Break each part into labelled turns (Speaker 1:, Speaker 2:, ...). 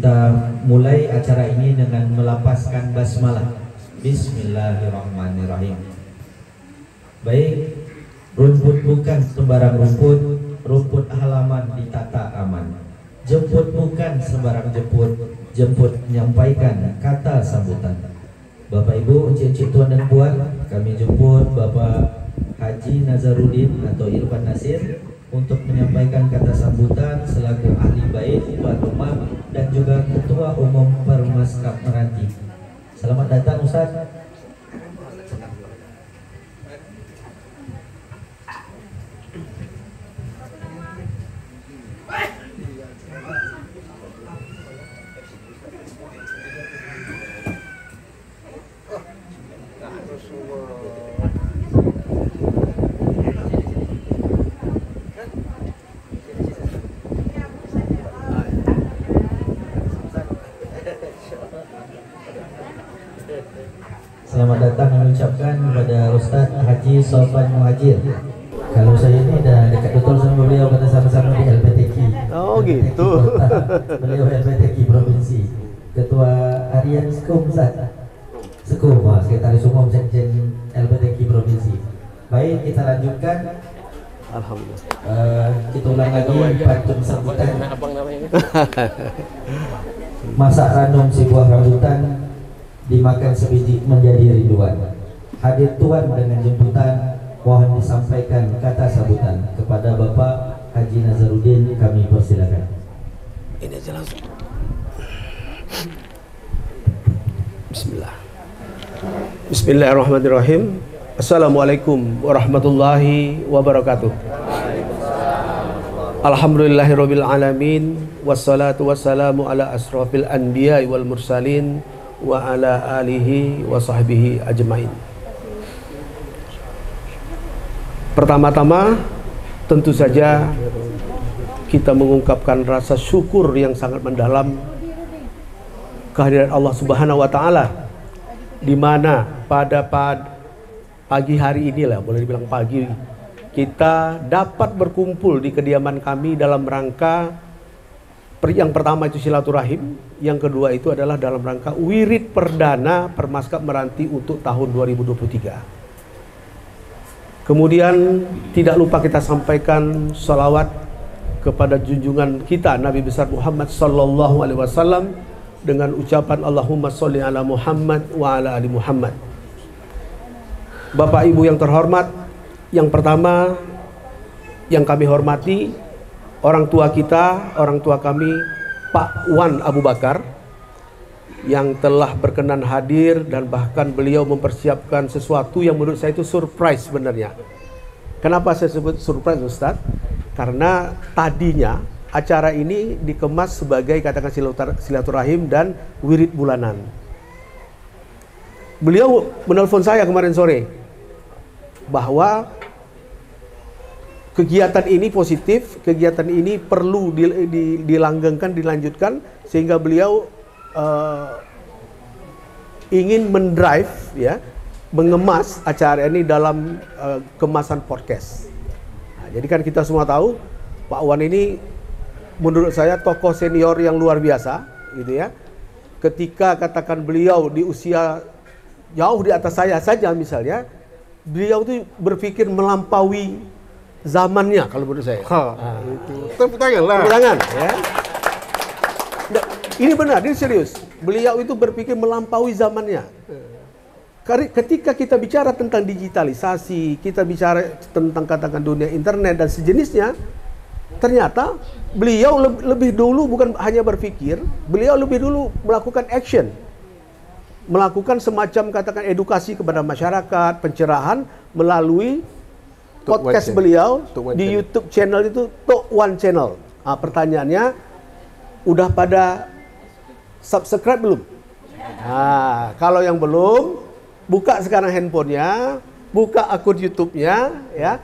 Speaker 1: kita mulai acara ini dengan melapaskan basmalah. Bismillahirrahmanirrahim. Baik, rumput bukan sembarang rumput, rumput halaman ditata aman. Jemput bukan sembarang jemput, jemput menyampaikan kata sambutan. Bapak Ibu, encik-encik tuan dan puan, kami jemput Bapak Haji Nazarudin atau Irfan Nasir untuk menyampaikan kata sambutan selaku ahli bait, tuan rumah dan juga ketua umum Permaskap Meranti. Selamat datang Ustaz. Selamat datang kami ucapkan kepada Ustaz Haji Sofan Muhajir. Kalau saya ini dah dekat betul sama beliau karena sama-sama di LPTQ.
Speaker 2: Oh gitu.
Speaker 1: Beliau LPTQ Provinsi. Ketua Harian Sekum Ustaz. Sekum, Sekretaris Umum Sekjen LPTQ Provinsi. Baik, kita lanjutkan.
Speaker 2: Alhamdulillah.
Speaker 1: Kita ulang lagi pantun sambutan. Masak ranum si buah rambutan, dimakan sebiji menjadi rinduan. Hadir tuan dengan jemputan, mohon disampaikan kata sambutan kepada Bapak Haji Nazarudin, kami persilakan.
Speaker 2: Ini aja langsung. Bismillah. Bismillahirrahmanirrahim. Assalamualaikum warahmatullahi wabarakatuh. Alhamdulillahirabbil alamin, wassalatu wassalamu ala asrofil anbiya'i wal mursalin wa ala alihi wa sahbihi ajmain. Pertama-tama tentu saja kita mengungkapkan rasa syukur yang sangat mendalam kehadiran Allah Subhanahu wa taala, di mana pada pagi hari inilah, boleh dibilang pagi, kita dapat berkumpul di kediaman kami dalam rangka yang pertama itu silaturahim, yang kedua itu adalah dalam rangka wirid perdana Permaskap Meranti untuk tahun 2023. Kemudian tidak lupa kita sampaikan salawat kepada junjungan kita Nabi besar Muhammad sallallahu alaihi wasallam dengan ucapan Allahumma sholli ala Muhammad wa ala ali Muhammad. Bapak Ibu yang terhormat, yang pertama yang kami hormati orang tua kita, orang tua kami Pak Wan Abu Bakar yang telah berkenan hadir, dan bahkan beliau mempersiapkan sesuatu yang menurut saya itu surprise sebenarnya. Kenapa saya sebut surprise Ustadz? Karena tadinya acara ini dikemas sebagai katakan silaturahim dan wirid bulanan. Beliau menelpon saya kemarin sore bahwa kegiatan ini positif, kegiatan ini perlu dilanggengkan, dilanjutkan, sehingga beliau ingin mendrive, ya, mengemas acara ini dalam kemasan podcast. Nah, jadi kan kita semua tahu Pak Wan ini menurut saya tokoh senior yang luar biasa, gitu ya. Ketika katakan beliau di usia jauh di atas saya saja misalnya, beliau itu berpikir melampaui zamannya kalau menurut saya.
Speaker 3: Tepuk tangan lah.
Speaker 2: Tepuk tangan, ya. Ini benar, ini serius. Beliau itu berpikir melampaui zamannya. Ketika kita bicara tentang digitalisasi, kita bicara tentang katakan dunia internet dan sejenisnya, ternyata beliau lebih dulu bukan hanya berpikir, beliau lebih dulu melakukan action. Melakukan semacam katakan edukasi kepada masyarakat, pencerahan melalui podcast beliau di YouTube channel itu Tok One Channel. Nah, pertanyaannya, udah pada subscribe belum? Nah, kalau yang belum, buka sekarang handphonenya, buka akun YouTube-nya, ya,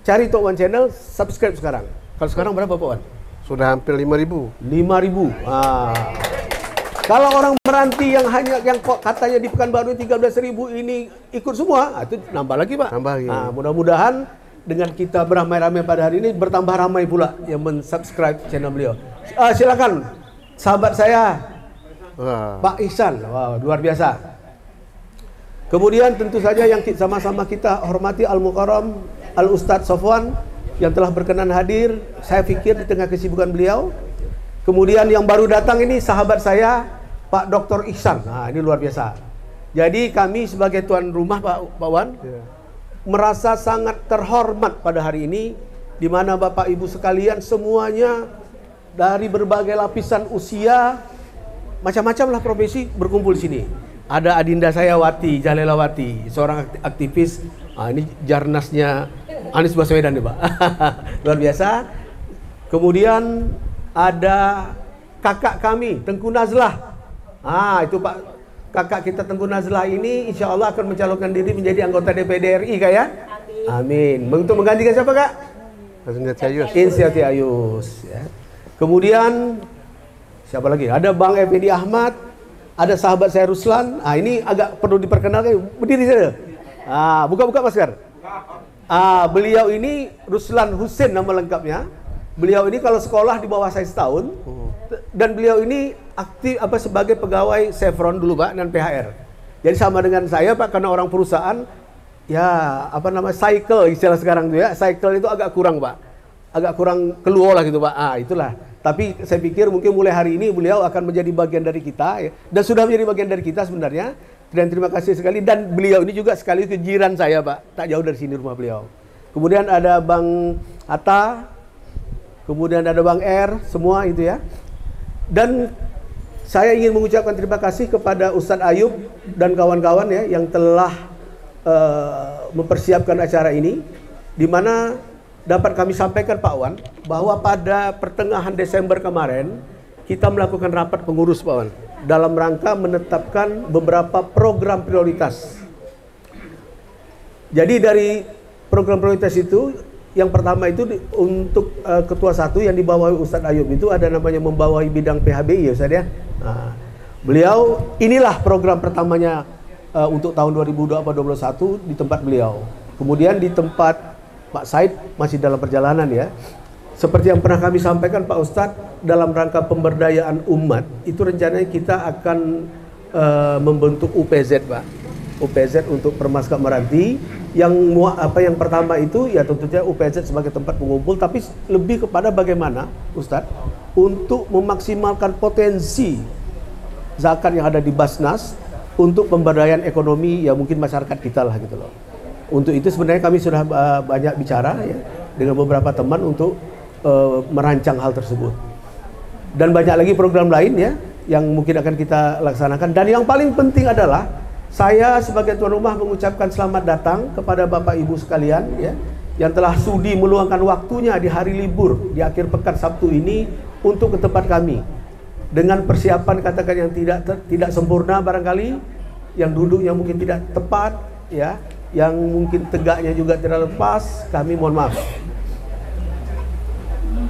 Speaker 2: cari Tok One Channel, subscribe sekarang. Kalau sekarang berapa Pak Wan?
Speaker 3: Sudah hampir 5.000.
Speaker 2: 5.000. Kalau orang Meranti yang katanya di Pekanbaru 13.000 ini ikut semua, itu nambah lagi Pak.
Speaker 3: Nambah lagi.
Speaker 2: Nah, mudah-mudahan dengan kita beramai-ramai pada hari ini bertambah ramai pula yang mensubscribe channel beliau. Silakan sahabat saya
Speaker 3: Wah.
Speaker 2: Pak Ihsan. Wow, luar biasa. Kemudian tentu saja yang sama-sama kita hormati Al-Mukarram Al-Ustadz Sofwan yang telah berkenan hadir, saya pikir di tengah kesibukan beliau. Kemudian yang baru datang ini sahabat saya Pak Dr. Ihsan. Nah, ini luar biasa. Jadi kami sebagai tuan rumah Pak Wan merasa sangat terhormat pada hari ini, di mana Bapak Ibu sekalian semuanya dari berbagai lapisan usia, macam-macam lah profesi berkumpul di sini. Ada adinda saya Wati Jalelawati, seorang aktivis. Ini jarnasnya Anies Baswedan nih Pak. Luar biasa. Kemudian ada kakak kami Tengku Nazlah. Itu Pak, kakak kita Tengku Nazlah ini insya Allah akan mencalonkan diri menjadi anggota DPD RI Kak ya. Amin. Untuk menggantikan siapa Kak? Insiati Ayus ya. Kemudian siapa lagi? Ada Bang Effendi Ahmad, ada sahabat saya Ruslan. Ini agak perlu diperkenalkan. Berdiri saja. Buka-buka masker. Beliau ini Ruslan Hussein nama lengkapnya. Beliau ini kalau sekolah di bawah saya setahun. Dan beliau ini aktif sebagai pegawai Chevron dulu Pak dan PHR. Jadi sama dengan saya Pak, karena orang perusahaan ya cycle istilah sekarang tuh ya. Cycle itu agak kurang Pak. Agak kurang keluar lah gitu Pak. Itulah. Tapi saya pikir mungkin mulai hari ini beliau akan menjadi bagian dari kita ya. Dan sudah menjadi bagian dari kita sebenarnya. Dan terima kasih sekali. Dan beliau ini juga sekali kejiran saya Pak. Tak jauh dari sini rumah beliau. Kemudian ada Bang Atta. Kemudian ada Bang R. Semua itu ya. Dan saya ingin mengucapkan terima kasih kepada Ustadz Ayub dan kawan-kawan ya yang telah mempersiapkan acara ini, di mana dapat kami sampaikan Pak Wan bahwa pada pertengahan Desember kemarin kita melakukan rapat pengurus Pak Wan dalam rangka menetapkan beberapa program prioritas. Jadi dari program prioritas itu yang pertama itu untuk ketua satu yang dibawahi Ustadz Ayub itu ada namanya membawahi bidang PHBI ya Ustadz ya. Beliau inilah program pertamanya untuk tahun 2021 di tempat beliau. Kemudian di tempat Pak Said masih dalam perjalanan ya. Seperti yang pernah kami sampaikan Pak Ustadz, dalam rangka pemberdayaan umat itu rencananya kita akan membentuk UPZ Pak. UPZ untuk Permaskap Meranti yang pertama itu ya tentunya UPZ sebagai tempat pengumpul, tapi lebih kepada bagaimana Ustadz untuk memaksimalkan potensi zakat yang ada di Basnas untuk pemberdayaan ekonomi ya mungkin masyarakat kita lah gitu loh. Untuk itu sebenarnya kami sudah banyak bicara ya dengan beberapa teman untuk merancang hal tersebut. Dan banyak lagi program lain ya yang mungkin akan kita laksanakan. Dan yang paling penting adalah saya sebagai tuan rumah mengucapkan selamat datang kepada Bapak Ibu sekalian ya yang telah sudi meluangkan waktunya di hari libur di akhir pekan Sabtu ini untuk ke tempat kami. Dengan persiapan katakan yang tidak sempurna barangkali, yang duduknya mungkin tidak tepat ya, yang mungkin tegaknya juga tidak lepas, kami mohon maaf.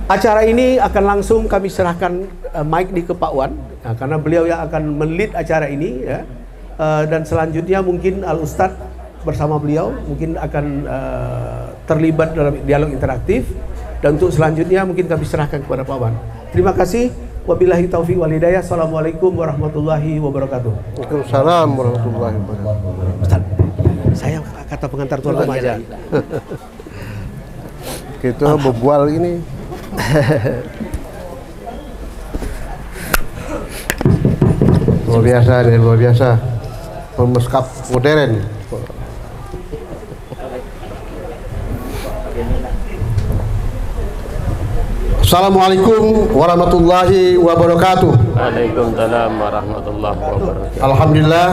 Speaker 2: Acara ini akan langsung kami serahkan mic di ke Pak Wan karena beliau yang akan men-lead acara ini ya. Dan selanjutnya mungkin Al Ustadz bersama beliau mungkin akan terlibat dalam dialog interaktif, dan untuk selanjutnya mungkin kami serahkan kepada Pak Wan. Terima kasih. Wabillahi taufiq wal hidayah. Assalamualaikum warahmatullahi wabarakatuh.
Speaker 3: Waalaikumsalam warahmatullahi wabarakatuh.
Speaker 2: Ustaz, saya kata pengantar tuan rumah aja.
Speaker 3: Kita berbual ini. Luar biasa nih, luar biasa. Permaskap modern. Assalamualaikum warahmatullahi wabarakatuh.
Speaker 4: Waalaikumsalam warahmatullahi wabarakatuh.
Speaker 3: Alhamdulillah.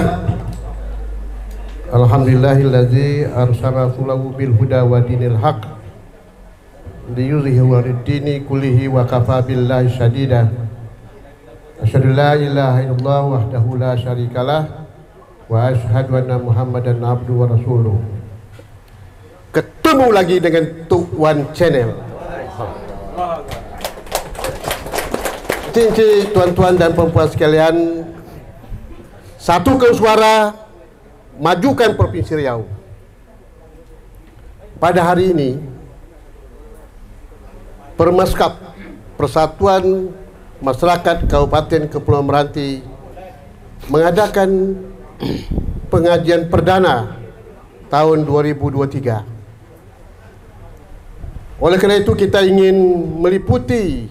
Speaker 3: Alhamdulillahillazi arsala rasulahu bil huda wa dinil haq liyuzhiru 'alad dini kullihi wa kafa billahi syadida. Asyhadu la ilaha illallah wahdahu la syarikalah wa asyhadu anna Muhammadan abduhu wa rasuluh. Ketemu lagi dengan Tuan Channel. Cincin tuan-tuan dan perempuan sekalian, satukan suara, majukan Provinsi Riau. Pada hari ini Permaskap, Persatuan masyarakat Kabupaten Kepulauan Meranti mengadakan pengajian perdana tahun 2023. Oleh kerana itu kita ingin meliputi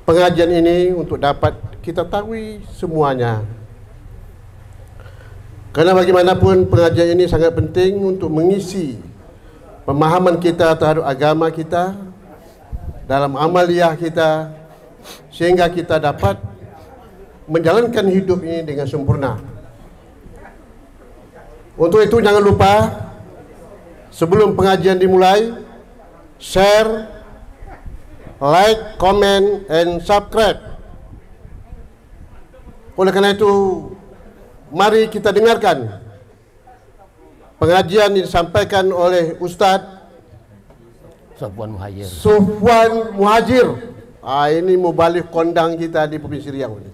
Speaker 3: pengajian ini untuk dapat kita tahu semuanya. Kerana bagaimanapun pengajian ini sangat penting untuk mengisi pemahaman kita terhadap agama kita, dalam amaliyah kita, sehingga kita dapat menjalankan hidup ini dengan sempurna. Untuk itu jangan lupa sebelum pengajian dimulai, share, like, comment, and subscribe. Oleh kerana itu, mari kita dengarkan pengajian yang disampaikan oleh Ustaz
Speaker 4: Sofwan Muhajir.
Speaker 3: Sofwan Muhajir. Ini mubalik kondang kita di Provinsi Riau ini.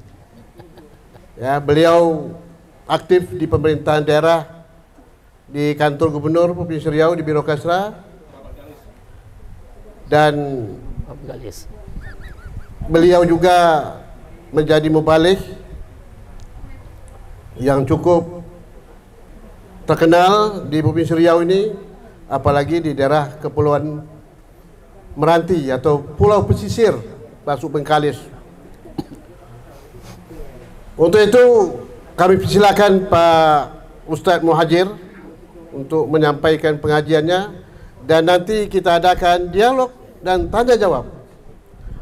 Speaker 3: Ya, beliau aktif di pemerintahan daerah di kantor gubernur Provinsi Riau di Biro Kasra, dan beliau juga menjadi mubalik yang cukup terkenal di Provinsi Riau ini, apalagi di daerah Kepulauan Meranti atau Pulau Pesisir, masuk Bengkalis. Untuk itu kami persilakan Pak Ustaz Muhajir untuk menyampaikan pengajiannya, dan nanti kita adakan dialog dan tanya jawab.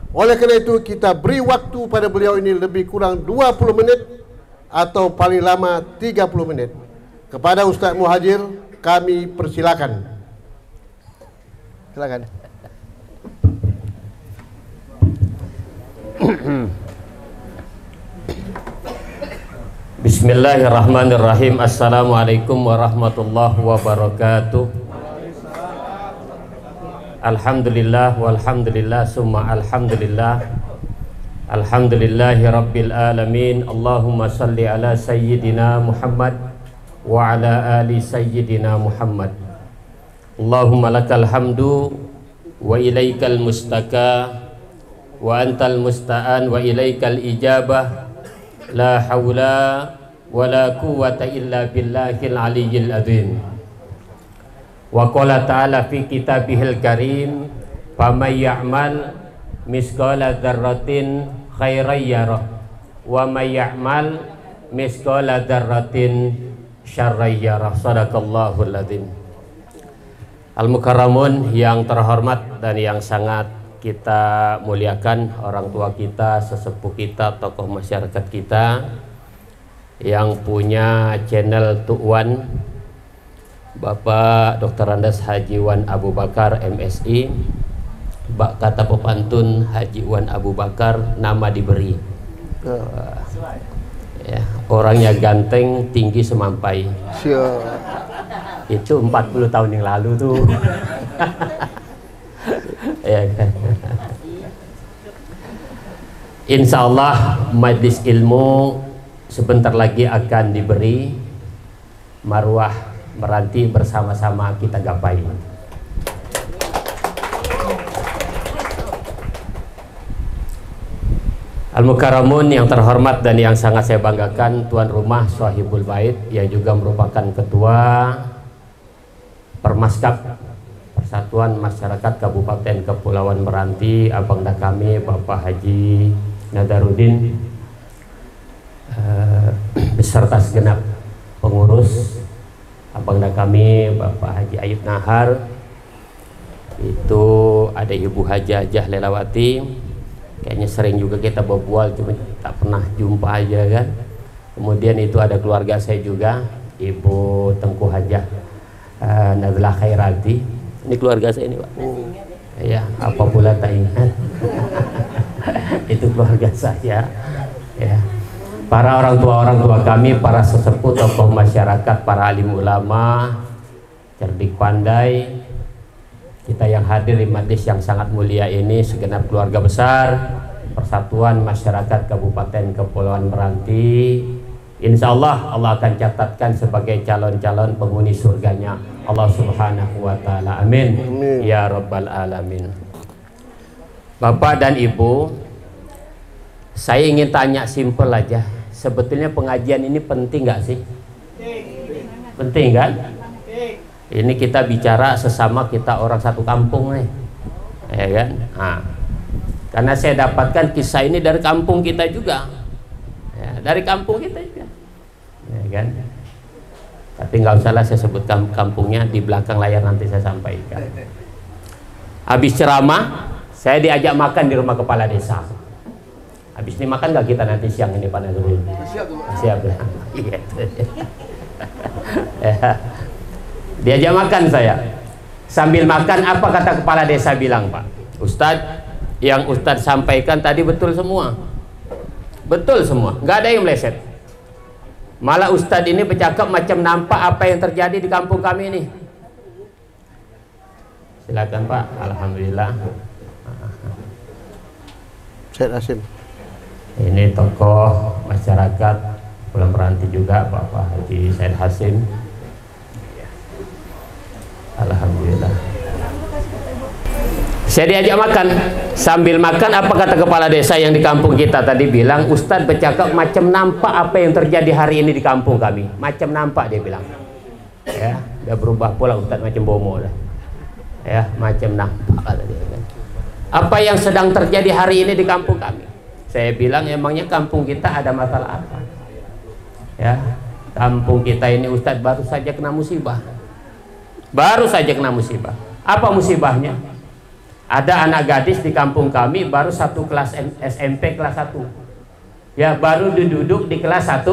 Speaker 3: Oleh kerana itu kita beri waktu pada beliau ini lebih kurang 20 menit atau paling lama 30 menit. Kepada Ustaz Muhajir kami persilakan. Silakan.
Speaker 4: Bismillahirrahmanirrahim. Assalamualaikum warahmatullahi wabarakatuh. Alhamdulillah walhamdulillah summa alhamdulillah. Alhamdulillahi rabbil alamin. Allahumma salli ala sayyidina Muhammad wa ala ali sayyidina Muhammad. Allahumma lakal hamdu wa ilaikal mustaka wa antal musta'an wa ilaikal ijabah. La hawla wa la quwwata illa billahil aliyyil azim. Wa qala ta'ala fi kitabihil karim, faman ya'mal misqala dzarratin khairan yarah wa may ya'mal misqala dzarratin syarran yarah. Shadaqallahul azim. Al-Mukarramun yang terhormat dan yang sangat kita muliakan, orang tua kita, sesepuh kita, tokoh masyarakat kita yang punya channel Tu'wan, Bapak Dr. Andes Haji Wan Abu Bakar MSI, kata pepantun Haji Wan Abu Bakar, nama diberi. Ya, orangnya ganteng, tinggi semampai. Itu 40 tahun yang lalu tuh. Ya kan? Insya Allah majlis ilmu sebentar lagi akan diberi, marwah Meranti bersama-sama kita gapai. Al-Mukarramun yang terhormat dan yang sangat saya banggakan, tuan rumah Shahibul Bait yang juga merupakan ketua Permaskap, Persatuan Masyarakat Kabupaten Kepulauan Meranti, abangda kami Bapak Haji Nadarudin beserta segenap pengurus, abangda kami Bapak Haji Ayub Nahar, itu ada Ibu Hajah Lelawati, kayaknya sering juga kita berbual, cuma tak pernah jumpa aja kan. Kemudian itu ada keluarga saya juga, Ibu Tengku Hajah Nazlah Khairati. Ini keluarga saya ini, Pak. Ya, apa pula tak ingat. Itu keluarga saya. Ya. Para orang tua kami, para sesepuh, tokoh masyarakat, para alim ulama, cerdik pandai, kita yang hadir di majlis yang sangat mulia ini, segenap keluarga besar Persatuan Masyarakat Kabupaten Kepulauan Meranti, insya Allah Allah akan catatkan sebagai calon-calon penghuni surganya Allah Subhanahu wa Ta'ala. Amin. Ya Rabbal Alamin. Bapak dan Ibu, Saya ingin tanya simpel aja, sebetulnya pengajian ini penting nggak sih? Penting kan? Ini kita bicara sesama kita orang satu kampung nih, ya kan? Nah, karena saya dapatkan kisah ini dari kampung kita juga, ya, dari kampung kita juga, ya kan? Tapi nggak usah lah saya sebutkan kampungnya, di belakang layar nanti saya sampaikan. Habis ceramah, saya diajak makan di rumah kepala desa. Habis ini makan nggak kita nanti siang ini Pak Nazrul? Siap ya. Ya. Diajak makan saya. Sambil makan apa kata kepala desa bilang, Pak Ustadz, yang Ustadz sampaikan tadi betul semua. Betul semua, nggak ada yang meleset. Malah Ustadz ini bercakap macam nampak apa yang terjadi di kampung kami ini. Silakan Pak. Alhamdulillah.
Speaker 3: Syed Hasim.
Speaker 4: Ini tokoh masyarakat pulang Meranti juga, Bapak Haji Syed Hasim. Alhamdulillah. Saya diajak makan. Sambil makan apa kata kepala desa yang di kampung kita tadi bilang, Ustadz bercakap macam nampak apa yang terjadi hari ini di kampung kami. Macam nampak dia bilang. Ya, udah berubah pula Ustadz macam bomo dah. Ya, macam nampak kata dia kan. Apa yang sedang terjadi hari ini di kampung kami? Saya bilang emangnya kampung kita ada masalah apa? Ya, kampung kita ini Ustadz baru saja kena musibah. Baru saja kena musibah. Apa musibahnya? Ada anak gadis di kampung kami baru satu kelas SMP kelas 1. Ya, baru duduk di kelas 1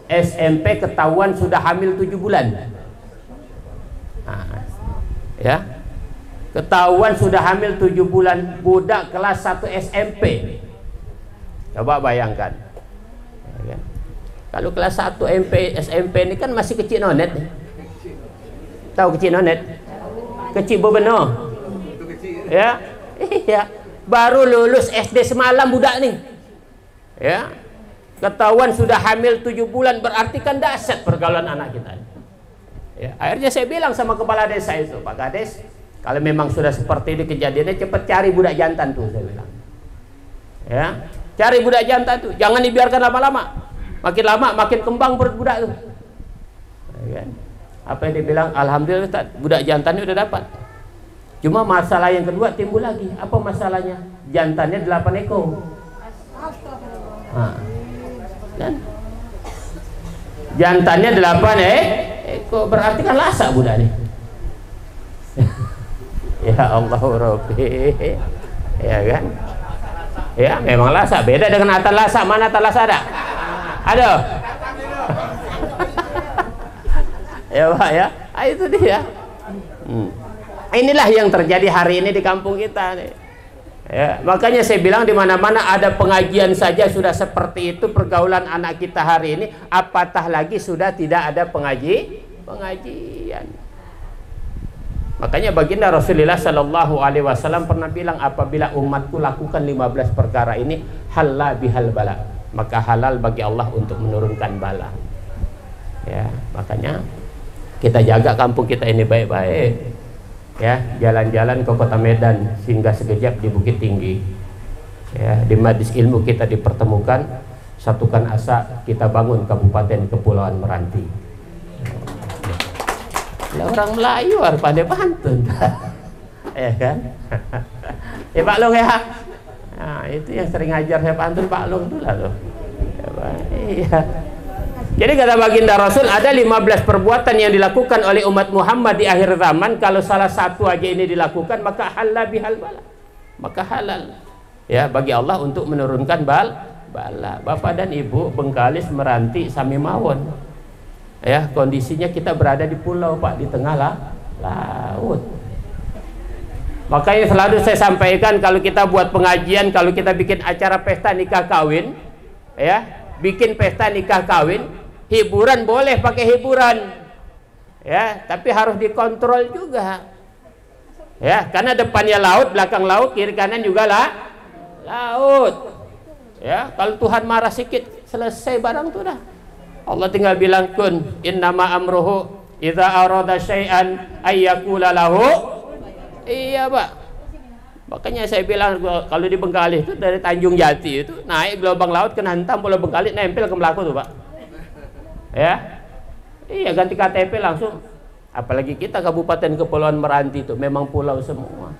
Speaker 4: SMP ketahuan sudah hamil 7 bulan. Nah, ya. Ketahuan sudah hamil 7 bulan, budak kelas 1 SMP. Coba bayangkan, ya kan? Kalau kelas 1 SMP ini kan masih kecil nonet. Tahu kecil nonet? Kecil bebenor. Ya, iya. Baru lulus SD semalam budak nih. Ya, ketahuan sudah hamil 7 bulan, berarti kan dahsyat pergaulan anak kita. Ya, akhirnya saya bilang sama kepala desa itu, Pak Kades, kalau memang sudah seperti ini kejadiannya, cepat cari budak jantan tuh, saya bilang. Ya. Cari budak jantan tuh, jangan dibiarkan lama-lama. Makin lama makin kembang perut budak tuh. Ya kan? Apa yang dibilang? Alhamdulillah Ustaz, budak jantannya udah dapat. Cuma masalah yang kedua timbul lagi. Apa masalahnya? Jantannya 8 ekor. Nah, kan? Jantannya 8 ekor, berarti kan lasak budak nih. Ya Allah Rabbi. Ya kan? Ya, memang lasak. Beda dengan atan lasak. Mana atan lasak ada? Ada. Ya Pak ya. Ah, itu dia. Inilah yang terjadi hari ini di kampung kita nih. Ya, makanya saya bilang di mana-mana ada pengajian saja sudah seperti itu pergaulan anak kita hari ini, apatah lagi sudah tidak ada pengajian. Makanya baginda Rasulullah Sallallahu Alaihi Wasallam pernah bilang, apabila umatku lakukan 15 perkara ini, halal bihal bala, maka halal bagi Allah untuk menurunkan bala. Ya, makanya kita jaga kampung kita ini baik-baik. Ya, jalan-jalan ke kota Medan singgah sekejap di Bukit Tinggi. Ya, di majlis ilmu kita dipertemukan, satukan asa kita bangun Kabupaten Kepulauan Meranti. Orang Melayu harus pandai pantun. Ya kan? Ya Pak Long ya. Nah, itu yang sering ngajar saya pantun Pak Long itu lah tuh. Ya, iya. Jadi kata baginda Rasul, ada 15 perbuatan yang dilakukan oleh umat Muhammad di akhir zaman. Kalau salah satu aja ini dilakukan, maka halal bihal bala, maka halal ya bagi Allah untuk menurunkan bala. Bapak dan Ibu, Bengkalis, Meranti, Sami Mawon. Ya, kondisinya kita berada di pulau Pak, di tengah laut. Makanya selalu saya sampaikan, kalau kita buat pengajian, kalau kita bikin acara pesta nikah kawin, ya, bikin pesta nikah kawin, hiburan boleh pakai hiburan, ya, tapi harus dikontrol juga, ya, karena depannya laut, belakang laut, kiri kanan juga laut, ya. Kalau Tuhan marah sedikit, selesai barang tuh dah. Allah tinggal bilang kun innama amruhu idza arada syai'an ayyakula lahu. Iya Pak, Makanya saya bilang kalau di Bengkalis itu dari Tanjung Jati itu naik gelombang laut kena hantam Pulau Bengkalis nempel ke Melaku tuh Pak. Ya, iya ganti KTP langsung. Apalagi kita Kabupaten Kepulauan Meranti itu memang pulau semua.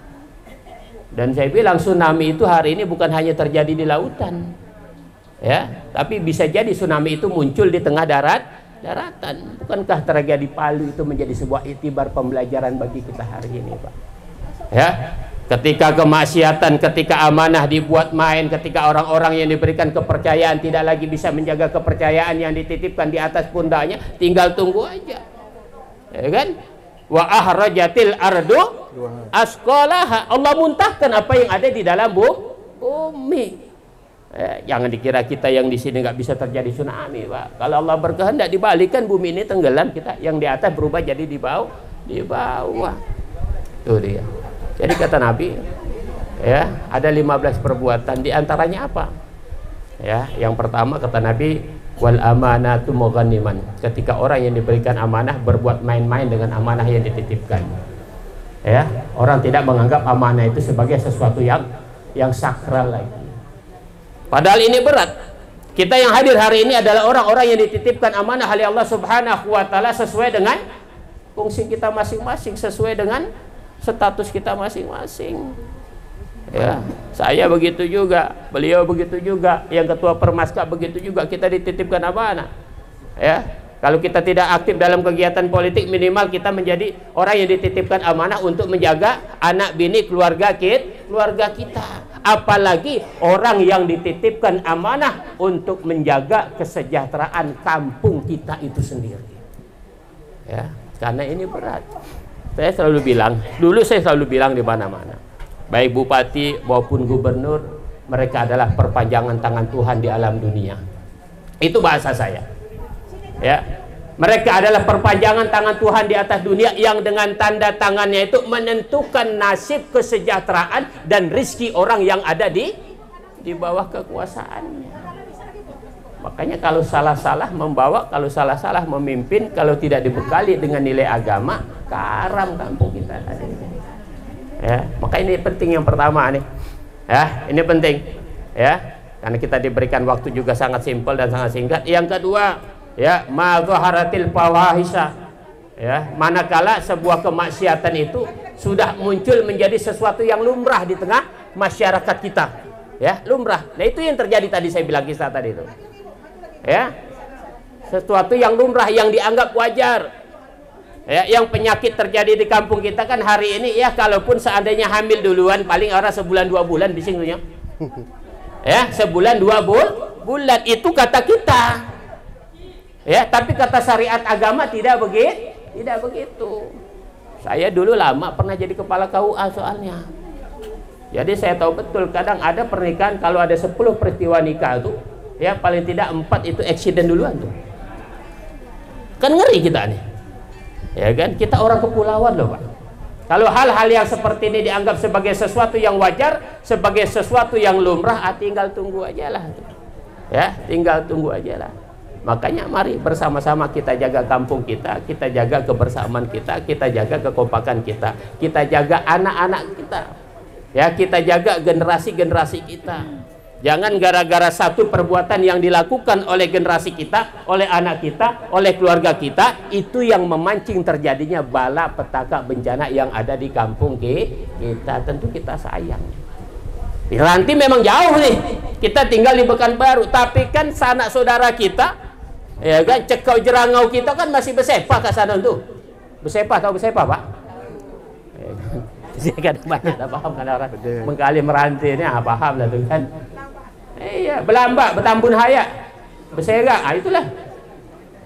Speaker 4: Dan saya bilang tsunami itu hari ini bukan hanya terjadi di lautan, ya, tapi bisa jadi tsunami itu muncul di tengah daratan. Bukankah tragedi Palu itu menjadi sebuah iktibar pembelajaran bagi kita hari ini, Pak? Ya, ketika kemaksiatan, ketika amanah dibuat main, ketika orang-orang yang diberikan kepercayaan tidak lagi bisa menjaga kepercayaan yang dititipkan di atas pundaknya, tinggal tunggu aja, ya kan? Wa ahrajatil ardu asqalaha. Allah muntahkan apa yang ada di dalam bumi. Jangan dikira kita yang di sini nggak bisa terjadi tsunami, Pak. Kalau Allah berkehendak dibalikkan bumi ini tenggelam, kita yang di atas berubah jadi di bawah. Itu dia. Jadi kata Nabi, ya, ada 15 perbuatan, di antaranya apa? Ya, yang pertama kata Nabi, wal amanatu mughanniman. Ketika orang yang diberikan amanah berbuat main-main dengan amanah yang dititipkan. Ya, orang tidak menganggap amanah itu sebagai sesuatu yang sakral lagi. Padahal ini berat. Kita yang hadir hari ini adalah orang-orang yang dititipkan amanah oleh Allah Subhanahu wa taala sesuai dengan fungsi kita masing-masing, sesuai dengan status kita masing-masing. Ya, saya begitu juga, beliau begitu juga, yang ketua Permaska begitu juga, kita dititipkan amanah. Ya, kalau kita tidak aktif dalam kegiatan politik, minimal kita menjadi orang yang dititipkan amanah untuk menjaga anak bini keluarga kita. Apalagi orang yang dititipkan amanah untuk menjaga kesejahteraan kampung kita itu sendiri. Ya, karena ini berat. Saya selalu bilang, dulu saya selalu bilang di mana-mana, baik bupati maupun gubernur, mereka adalah perpanjangan tangan Tuhan di alam dunia. Itu bahasa saya. Ya, mereka adalah perpanjangan tangan Tuhan di atas dunia yang dengan tanda tangannya itu menentukan nasib kesejahteraan dan rizki orang yang ada di bawah kekuasaannya. Makanya kalau salah-salah membawa, kalau salah-salah memimpin, kalau tidak dibekali dengan nilai agama, karam kampung kita. Ya, maka ini penting yang pertama nih. Ya, ini penting. Ya, karena kita diberikan waktu juga sangat simpel dan sangat singkat. Yang kedua, ya, ma dhaharatil fawahisha. Ya, manakala sebuah kemaksiatan itu sudah muncul menjadi sesuatu yang lumrah di tengah masyarakat kita. Ya, lumrah. Nah, itu yang terjadi tadi saya bilang kisah tadi itu. Ya, sesuatu yang lumrah, yang dianggap wajar. Ya, yang penyakit terjadi di kampung kita kan hari ini, ya, kalaupun seandainya hamil duluan paling orang sebulan 2 bulan bisingnya. Ya, sebulan 2 bulan itu kata kita. Ya, tapi kata syariat agama tidak begitu. Saya dulu lama pernah jadi kepala KUA soalnya. Jadi saya tahu betul kadang ada pernikahan kalau ada 10 peristiwa nikah itu, ya paling tidak 4 itu eksiden duluan tuh. Kan ngeri kita nih. Ya kan, kita orang kepulauan loh, Pak. Kalau hal-hal yang seperti ini dianggap sebagai sesuatu yang wajar, sebagai sesuatu yang lumrah, tinggal tunggu aja lah. Ya, tinggal tunggu aja lah. Makanya mari bersama-sama kita jaga kampung kita jaga kebersamaan kita jaga kekompakan kita jaga anak-anak kita. Ya, kita jaga generasi-generasi kita. Jangan gara-gara satu perbuatan yang dilakukan oleh generasi kita, oleh anak kita, oleh keluarga kita, itu yang memancing terjadinya bala petaka bencana yang ada di kampung kita. Tentu kita sayang. Nanti memang jauh nih, kita tinggal di Pekanbaru, tapi kan sanak saudara kita, ya kan, Cekau Jerangau kita kan masih bersepah ke sana tuh. Bersepah, tahu bersepah, Pak? Ya kan? Saya kadang banyak paham kan orang Bengkali Meranti ini, paham lah tuh kan. Iya, Belambak, Betambun Haya, Bersega, itulah.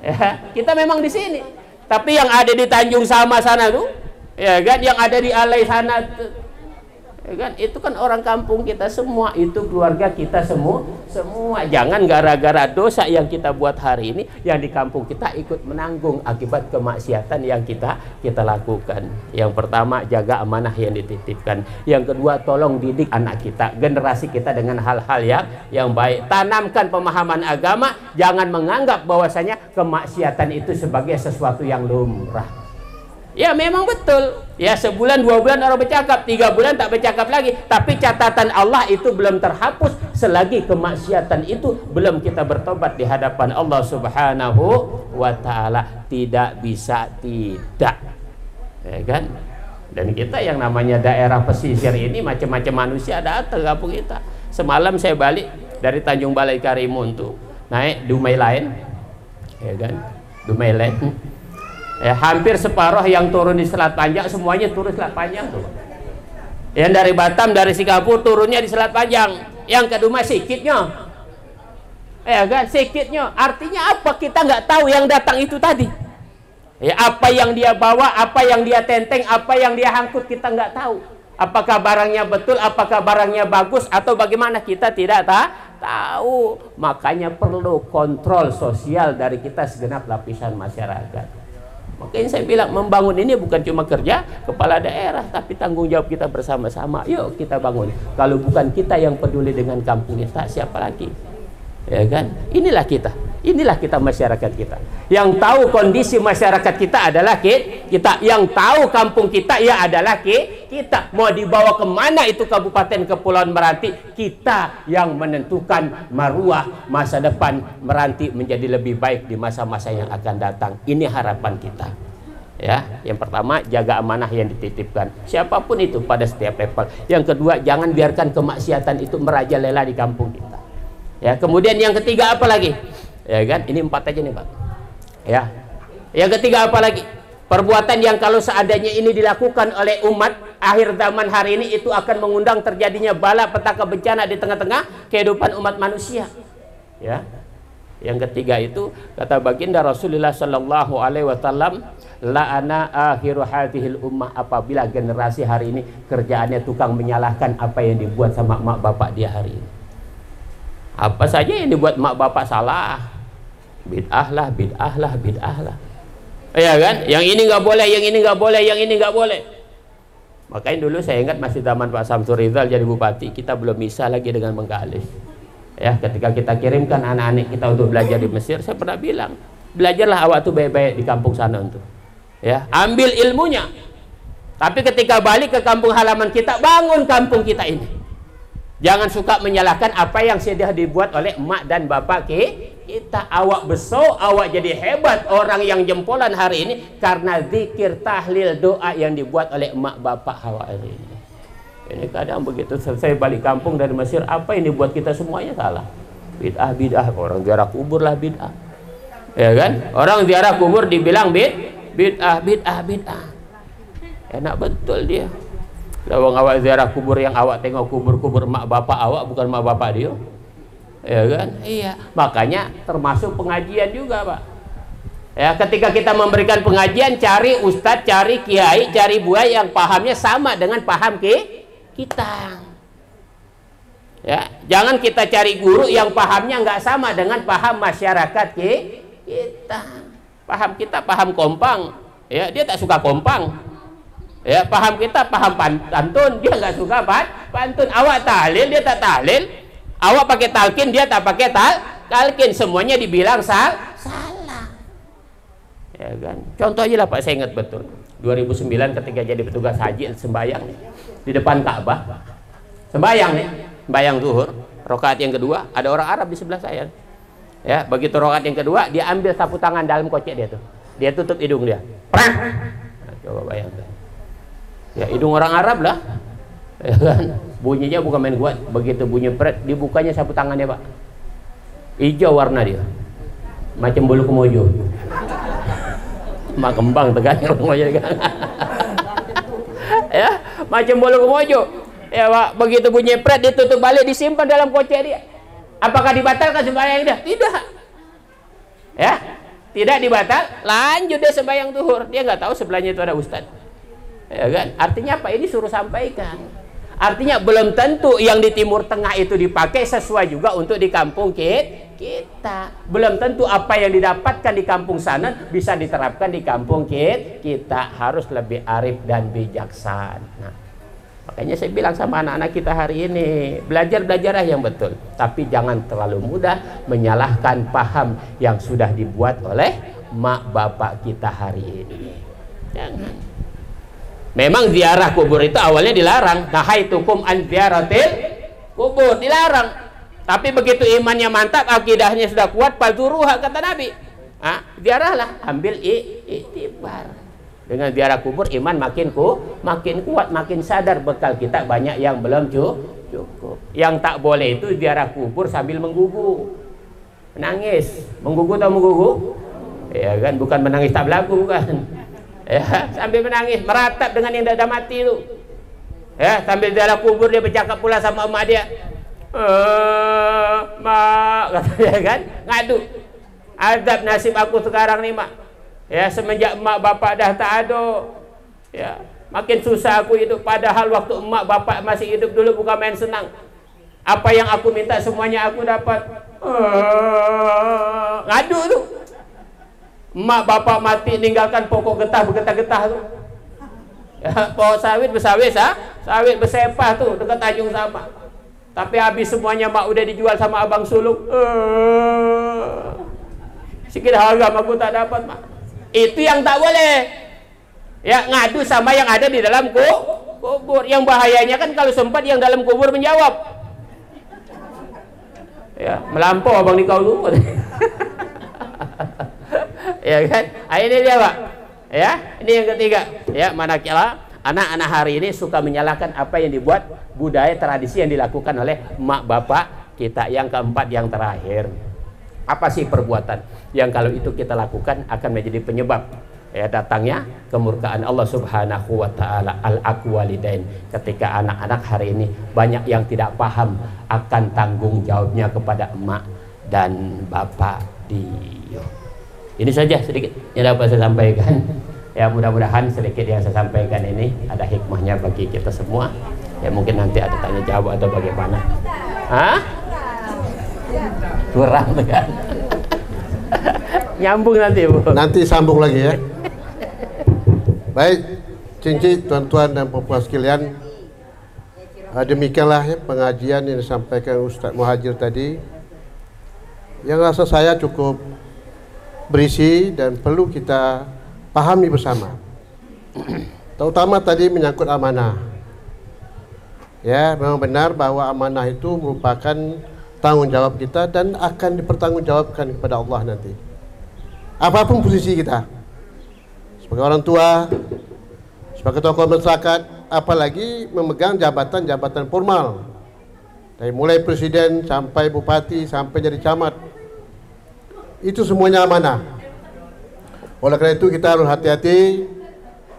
Speaker 4: Ya, kita memang di sini. Tapi yang ada di Tanjung Sama sana tuh, ya kan, yang ada di Alai sana tuh, ya kan, itu kan orang kampung kita semua, itu keluarga kita semua. Jangan gara-gara dosa yang kita buat hari ini, yang di kampung kita ikut menanggung akibat kemaksiatan yang kita lakukan. Yang pertama, jaga amanah yang dititipkan. Yang kedua, tolong didik anak kita, generasi kita dengan hal-hal yang baik. Tanamkan pemahaman agama, jangan menganggap bahwasanya kemaksiatan itu sebagai sesuatu yang lumrah. Ya memang betul. Ya sebulan 2 bulan orang bercakap, 3 bulan tak bercakap lagi. Tapi catatan Allah itu belum terhapus selagi kemaksiatan itu belum kita bertobat di hadapan Allah Subhanahu wa Ta'ala. Tidak bisa tidak, ya kan? Dan kita yang namanya daerah pesisir ini macam-macam manusia datang kampung kita. Semalam saya balik dari Tanjung Balai Karimun tuh naik Dumai Line, ya kan? Dumai Line. Ya, hampir separuh yang turun di Selat Panjang semuanya turun Selat Panjang tuh. Yang dari Batam, dari Singapura turunnya di Selat Panjang. Yang ke Dumai sikitnya, ya kan, sikitnya. Artinya apa? Kita nggak tahu yang datang itu tadi. Ya, apa yang dia bawa, apa yang dia tenteng, apa yang dia angkut kita nggak tahu. Apakah barangnya betul, apakah barangnya bagus, atau bagaimana kita tidak tahu. Makanya perlu kontrol sosial dari kita segenap lapisan masyarakat. Makanya saya bilang membangun ini bukan cuma kerja kepala daerah, tapi tanggung jawab kita bersama-sama. Yuk kita bangun. Kalau bukan kita yang peduli dengan kampung kita, siapa lagi? Ya kan? Inilah kita masyarakat kita. Yang tahu kondisi masyarakat kita adalah kita. Yang tahu kampung kita ya adalah kita. Mau dibawa kemana itu Kabupaten Kepulauan Meranti, kita yang menentukan maruah masa depan Meranti menjadi lebih baik di masa-masa yang akan datang. Ini harapan kita. Ya, yang pertama jaga amanah yang dititipkan siapapun itu pada setiap level. Yang kedua, jangan biarkan kemaksiatan itu merajalela di kampung kita. Ya, kemudian yang ketiga apa lagi? Ya kan, ini 4 aja nih Pak. Ya, yang ketiga apa lagi? Perbuatan yang kalau seadanya ini dilakukan oleh umat akhir zaman hari ini itu akan mengundang terjadinya bala petaka bencana di tengah-tengah kehidupan umat manusia. Ya, yang ketiga itu kata baginda Rasulullah Sallallahu Alaihi Wasallam, la'ana akhiru hadhil ummah, apabila generasi hari ini kerjaannya tukang menyalahkan apa yang dibuat sama mak bapak dia hari ini. Apa saja yang dibuat mak bapak salah, bid'ah lah, bid'ah lah, bid'ah lah. Ya kan? Yang ini nggak boleh, yang ini nggak boleh, yang ini nggak boleh. Makanya dulu saya ingat masih zaman Pak Samsul Rizal jadi bupati, kita belum bisa lagi dengan Bengkalis. Ya, ketika kita kirimkan anak-anak kita untuk belajar di Mesir, saya pernah bilang, belajarlah awak tuh baik-baik di kampung sana untuk. Ya, ambil ilmunya. Tapi ketika balik ke kampung halaman kita, bangun kampung kita ini. Jangan suka menyalahkan apa yang sudah dibuat oleh emak dan bapak kita. Awak besok, awak jadi hebat orang yang jempolan hari ini karena zikir, tahlil, doa yang dibuat oleh emak bapak awak hari ini. Ini kadang begitu selesai balik kampung dari Mesir, apa yang dibuat kita semuanya salah. Bid'ah, bid'ah. Orang ziarah kubur lah bid'ah. Ya kan? Orang ziarah kubur dibilang bid'ah, bid'ah, bid'ah. Enak betul dia. Lawang awak ziarah kubur yang awak tengok kubur-kubur mak bapak awak, bukan mak bapak dia. Ya kan? Iya. Makanya termasuk pengajian juga, Pak. Ya, ketika kita memberikan pengajian, cari ustadz, cari kiai, cari buai yang pahamnya sama dengan paham kita. Ya, jangan kita cari guru yang pahamnya nggak sama dengan paham masyarakat kita. Paham kita paham kompang. Ya, dia tak suka kompang. Ya, paham kita paham pantun, dia nggak suka pantun. Awak tahlil, dia tak tahlil. Awak pakai talqin, dia tak pakai talqin. Semuanya dibilang salah. Ya kan? Contoh aja lah Pak, saya ingat betul 2009 ketika jadi petugas haji sembahyang nih, di depan Ka'bah. Sembahyang nih, sembahyang zuhur, rakaat yang kedua, ada orang Arab di sebelah saya. Ya, begitu rakaat yang kedua, dia ambil sapu tangan dalam kocek dia tuh. Dia tutup hidung dia. Prak. Nah, coba bayangkan. Ya, hidung orang Arab lah, ya kan? Bunyinya bukan main kuat. Begitu bunyi pret, dibukanya sapu tangannya Pak, hijau warna dia, macam bulu kemojo, mak kembang tekan ya, macam bulu kemojo. Ya Pak, begitu bunyi pret, ditutup balik, disimpan dalam kocek dia. Apakah dibatalkan sembahyang dia? Tidak. Ya, tidak dibatal. Lanjut dia sembahyang zuhur. Dia nggak tahu sebelahnya itu ada ustadz. Ya kan? Artinya apa? Ini suruh sampaikan. Artinya belum tentu yang di Timur Tengah itu dipakai sesuai juga untuk di kampung kita. Belum tentu apa yang didapatkan di kampung sana bisa diterapkan di kampung kita. Harus lebih arif dan bijaksana. Nah, makanya saya bilang sama anak-anak kita hari ini, belajar-belajarlah yang betul. Tapi jangan terlalu mudah menyalahkan paham yang sudah dibuat oleh mak bapak kita hari ini. Jangan. Memang ziarah kubur itu awalnya dilarang. Nahaitukum an ziaratil kubur, dilarang. Tapi begitu imannya mantap, akidahnya sudah kuat, fazuruha kata Nabi. Ziarahlah, ambil iktibar. Dengan ziarah kubur iman makin kuat, makin sadar bekal kita banyak yang belum cukup. Yang tak boleh itu ziarah kubur sambil menggugu, menangis, menggugu atau menggugu, ya kan, bukan menangis tak berlagu, bukan, ya, sambil menangis, meratap dengan yang dah mati itu, ya, sambil ziarah kubur dia bercakap pula sama emak dia, mak, katanya kan, ngadu, azab nasib aku sekarang nih mak. Ya, semenjak emak bapak dah tak ada, ya, makin susah aku hidup. Padahal waktu emak bapak masih hidup dulu bukan main senang. Apa yang aku minta semuanya aku dapat. Ngadu tuh. Emak bapak mati ninggalkan pokok getah bergetah-getah tuh. Ya, pohon sawit bersawit, sawit bersepah tuh dekat Tanjung Sama. Tapi habis semuanya mak udah dijual sama abang suluk. Sikit harga aku tak dapat mak. Itu yang tak boleh, ya, ngadu sama yang ada di dalam kubur. Yang bahayanya kan kalau sempat yang dalam kubur menjawab, ya, melampau abang di kau dulu. Ya kan, ini dia pak, ya, ini yang ketiga, ya, manakala anak-anak hari ini suka menyalahkan apa yang dibuat budaya tradisi yang dilakukan oleh mak bapak kita. Yang keempat, yang terakhir, apa sih perbuatan yang kalau itu kita lakukan akan menjadi penyebab ya datangnya kemurkaan Allah Subhanahu wa taala? Al-aqwalidain. Ketika anak-anak hari ini banyak yang tidak paham akan tanggung jawabnya kepada emak dan bapak dia. Ini saja sedikit yang dapat saya sampaikan. Ya, mudah-mudahan sedikit yang saya sampaikan ini ada hikmahnya bagi kita semua. Ya, mungkin nanti ada tanya jawab atau bagaimana. Kurang kan? Nyambung nanti Bu.
Speaker 3: Nanti sambung lagi ya. Baik, cincin tuan-tuan dan puan-puan sekalian, demikianlah ya pengajian yang disampaikan Ustaz Muhajir tadi, yang rasa saya cukup berisi dan perlu kita pahami bersama. Terutama tadi menyangkut amanah. Ya, memang benar bahwa amanah itu merupakan tanggung jawab kita dan akan dipertanggungjawabkan kepada Allah nanti. Apapun posisi kita, sebagai orang tua, sebagai tokoh masyarakat, apalagi memegang jabatan-jabatan formal, dari mulai presiden sampai bupati sampai jadi camat, itu semuanya amanah. Oleh karena itu kita harus hati-hati.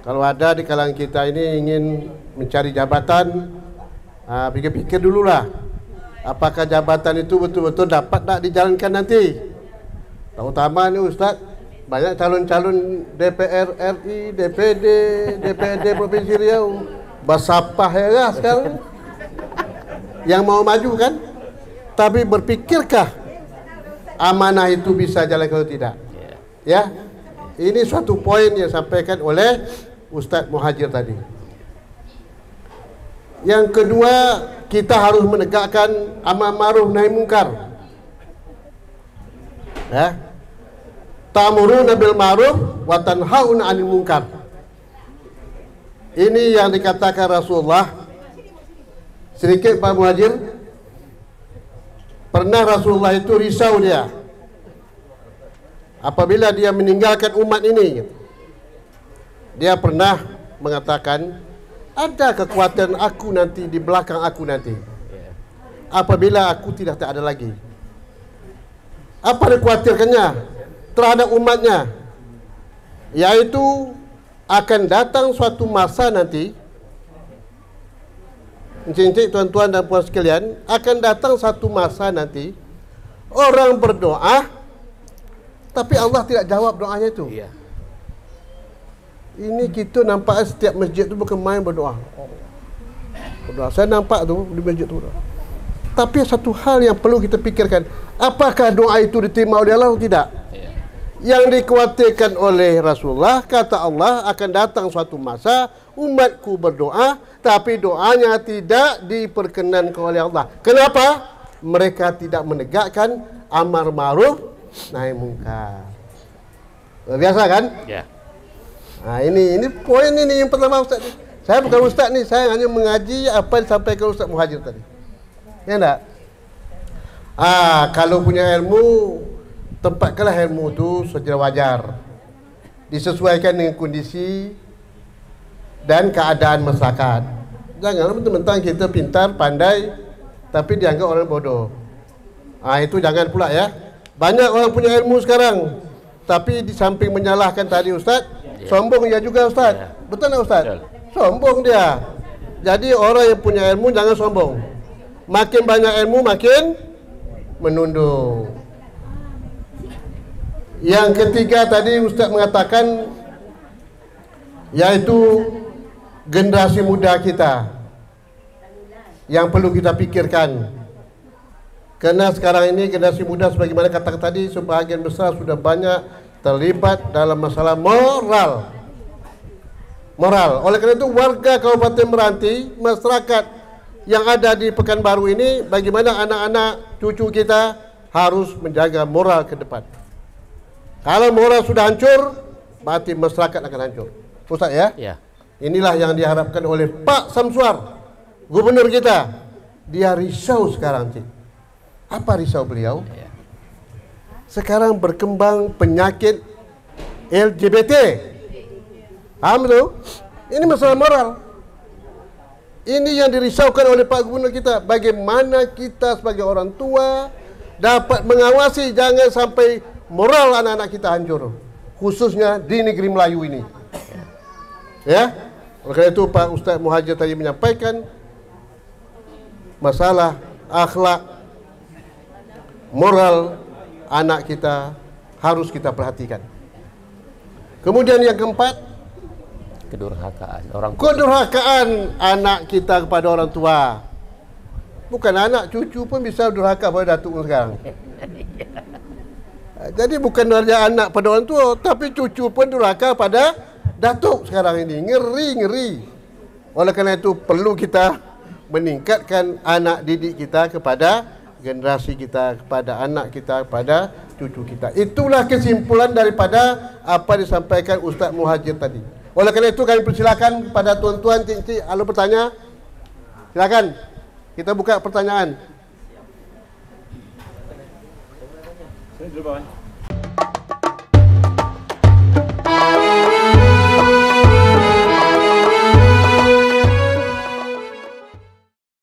Speaker 3: Kalau ada di kalangan kita ini ingin mencari jabatan, pikir-pikir dululah, apakah jabatan itu betul-betul dapat tak dijalankan nanti. Terutama ini Ustaz, banyak calon-calon DPR RI, DPD, DPRD Provinsi Riau, basapah ya sekarang yang mau maju kan. Tapi berpikirkah amanah itu bisa jalan kalau tidak? Ya, ini suatu poin yang disampaikan oleh Ustaz Muhajir tadi. Yang kedua, kita harus menegakkan amar ma'ruf nahi munkar. Ya. Ta'muruna bil ma'ruf wa tanhauna 'anil munkar. Ini yang dikatakan Rasulullah. Sedikit Pak Muhajir, pernah Rasulullah itu risau dia apabila dia meninggalkan umat ini. Dia pernah mengatakan, ada kekuatan aku nanti di belakang aku nanti apabila aku tidak ada lagi. Apa dikhawatirkannya terhadap umatnya? Yaitu akan datang suatu masa nanti, encik-encik, tuan-tuan dan puan sekalian, akan datang satu masa nanti orang berdoa tapi Allah tidak jawab doanya itu. Ini kita nampak setiap masjid tu bukan main berdoa. Saya nampak tu di masjid tu. Tapi satu hal yang perlu kita fikirkan, apakah doa itu diterima oleh Allah atau tidak? Yang dikhawatirkan oleh Rasulullah, kata Allah, akan datang suatu masa umatku berdoa tapi doanya tidak diperkenankan oleh Allah. Kenapa? Mereka tidak menegakkan amar ma'ruf nahi munkar. Biasa kan?
Speaker 4: Ya.
Speaker 3: Ini poin ini yang pertama Ustaz. Saya bukan Ustaz nih, saya hanya mengaji apa yang disampaikan Ustaz Muhajir tadi. Ya enggak? Kalau punya ilmu, tempatkanlah ilmu itu secara wajar. Disesuaikan dengan kondisi dan keadaan masyarakat. Janganlah mentang-mentang kita pintar, pandai, tapi dianggap orang bodoh. Itu jangan pula ya. Banyak orang punya ilmu sekarang, tapi di samping menyalahkan tadi Ustaz, sombong dia juga Ustaz. Betul tak Ustaz? Sombong dia. Jadi orang yang punya ilmu jangan sombong. Makin banyak ilmu makin menunduk. Yang ketiga tadi Ustaz mengatakan, yaitu generasi muda kita yang perlu kita pikirkan. Karena sekarang ini generasi muda sebagaimana kata tadi, sebahagian besar sudah banyak terlibat dalam masalah moral. Oleh karena itu warga Kabupaten Meranti, masyarakat yang ada di Pekanbaru ini, bagaimana anak-anak cucu kita harus menjaga moral ke depan. Kalau moral sudah hancur, berarti masyarakat akan hancur. Ustaz ya? Ya. Inilah yang diharapkan oleh Pak Samsuar, gubernur kita. Dia risau sekarang, Cik. Apa risau beliau? Sekarang berkembang penyakit LGBT. Paham tu? Ini masalah moral. Ini yang dirisaukan oleh Pak Gubernur kita. Bagaimana kita sebagai orang tua dapat mengawasi jangan sampai moral anak-anak kita hancur. Khususnya di negeri Melayu ini. Ya? Oleh karena itu Pak Ustaz Muhajir tadi menyampaikan masalah akhlak, moral anak kita harus kita perhatikan. Kemudian yang keempat, kedurhakaan anak kita kepada orang tua. Bukan anak, cucu pun bisa durhaka pada datuk sekarang. Jadi bukan hanya anak pada orang tua, tapi cucu pun durhaka pada datuk sekarang ini. Ngeri. Oleh karena itu perlu kita meningkatkan anak didik kita kepada generasi kita, kepada anak kita, kepada cucu kita. Itulah kesimpulan daripada apa disampaikan Ustaz Muhajir tadi. Oleh karena itu kami persilakan kepada tuan-tuan, cik-cik, kalau bertanya, silakan. Kita buka pertanyaan. Saya dulu, Pak.